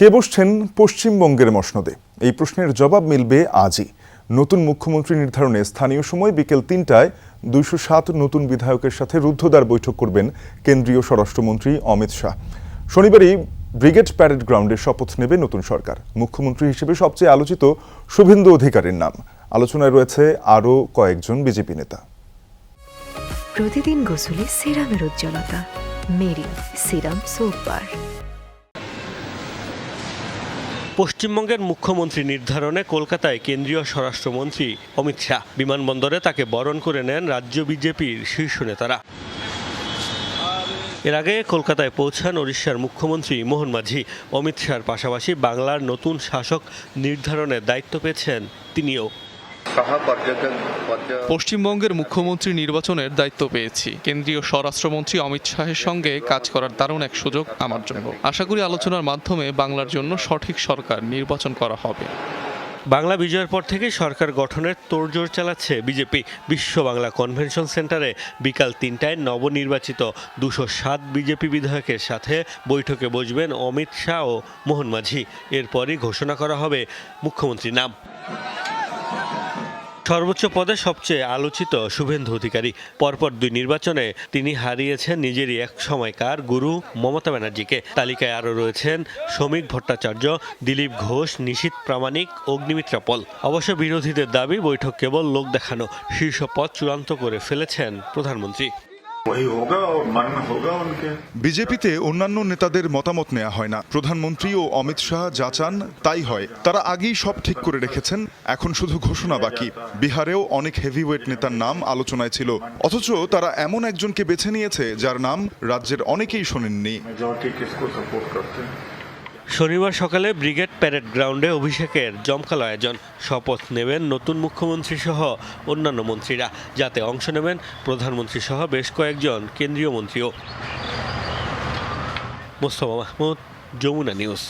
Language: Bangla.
কে বসছেন পশ্চিমবঙ্গের মসনদে? এই প্রশ্নের জবাব মিলবে আজই। নতুন মুখ্যমন্ত্রী নির্ধারণে স্থানীয় সময় বিকেল ৩টায় ২০৭ নতুন বিধায়কের সাথে রুদ্ধদ্বার বৈঠক করবেন কেন্দ্রীয় স্বরাষ্ট্রমন্ত্রী অমিত শাহ। শনিবারই ব্রিগেড প্যারেড গ্রাউন্ডে শপথ নেবে নতুন সরকার। মুখ্যমন্ত্রী হিসেবে সবচেয়ে আলোচিত শুভেন্দু অধিকারীর নাম। আলোচনায় রয়েছে আরও কয়েকজন বিজেপি নেতা। প্রতিদিন গোসলে সিরামের উজ্জ্বলতা মেরি সিরাম সোপ বার। পশ্চিমবঙ্গের মুখ্যমন্ত্রী নির্ধারণে কলকাতায় কেন্দ্রীয় স্বরাষ্ট্রমন্ত্রী অমিত শাহ। বিমানবন্দরে তাকে বরণ করে নেন রাজ্য বিজেপির শীর্ষ নেতারা। এর আগে কলকাতায় পৌঁছান ওড়িশার মুখ্যমন্ত্রী মোহন মাঝি। অমিত শাহর পাশাপাশি বাংলার নতুন শাসক নির্ধারণের দায়িত্ব পেয়েছেন তিনিও। পশ্চিমবঙ্গের মুখ্যমন্ত্রী নির্বাচনের দায়িত্ব পেয়েছি। কেন্দ্রীয় স্বরাষ্ট্রমন্ত্রী অমিত শাহের সঙ্গে কাজ করার দারুণ এক সুযোগ আমার জন্য। আশা করি আলোচনার মাধ্যমে বাংলার জন্য সঠিক সরকার নির্বাচন করা হবে। বাংলা বিজয়ের পর থেকে সরকার গঠনের তোড়জোড় চালাচ্ছে বিজেপি। বিশ্ব বাংলা কনভেনশন সেন্টারে বিকাল ৩টায় নবনির্বাচিত ২০৭ বিজেপি বিধায়কের সাথে বৈঠকে বসবেন অমিত শাহ ও মোহন মাঝি। এরপরই ঘোষণা করা হবে মুখ্যমন্ত্রীর নাম। সর্বোচ্চ পদে সবচেয়ে আলোচিত শুভেন্দু অধিকারী। পরপর ২ নির্বাচনে তিনি হারিয়েছেন নিজেরই এক সময়কার গুরু মমতা ব্যানার্জিকে। তালিকায় আরও রয়েছেন শ্রমিক ভট্টাচার্য, দিলীপ ঘোষ, নিশীথ প্রামাণিক, অগ্নিমিত্রা পল। অবশ্য বিরোধীদের দাবি বৈঠক কেবল লোক দেখানো। শীর্ষ পদ চূড়ান্ত করে ফেলেছেন প্রধানমন্ত্রী। বিজেপিতে অন্যান্য নেতাদের মতামত নেওয়া হয় না। প্রধানমন্ত্রী ও অমিত শাহ যা চান তাই হয়। তারা আগেই সব ঠিক করে রেখেছেন, এখন শুধু ঘোষণা বাকি। বিহারেও অনেক হেভিওয়েট নেতার নাম আলোচনায় ছিল, অথচ তারা এমন একজনকে বেছে নিয়েছে যার নাম রাজ্যের অনেকেই শোনেননি। শনিবার সকালে ব্রিগেড প্যারেড গ্রাউন্ডে অভিষেকের জমকালো আয়োজন। শপথ নেবেন নতুন মুখ্যমন্ত্রী সহ অন্যান্য মন্ত্রীরা, যাতে অংশ নেবেন প্রধানমন্ত্রী সহ বেশ কয়েকজন কেন্দ্রীয় মন্ত্রীও। মোস্তফা মাহমুদ, যমুনা নিউজ।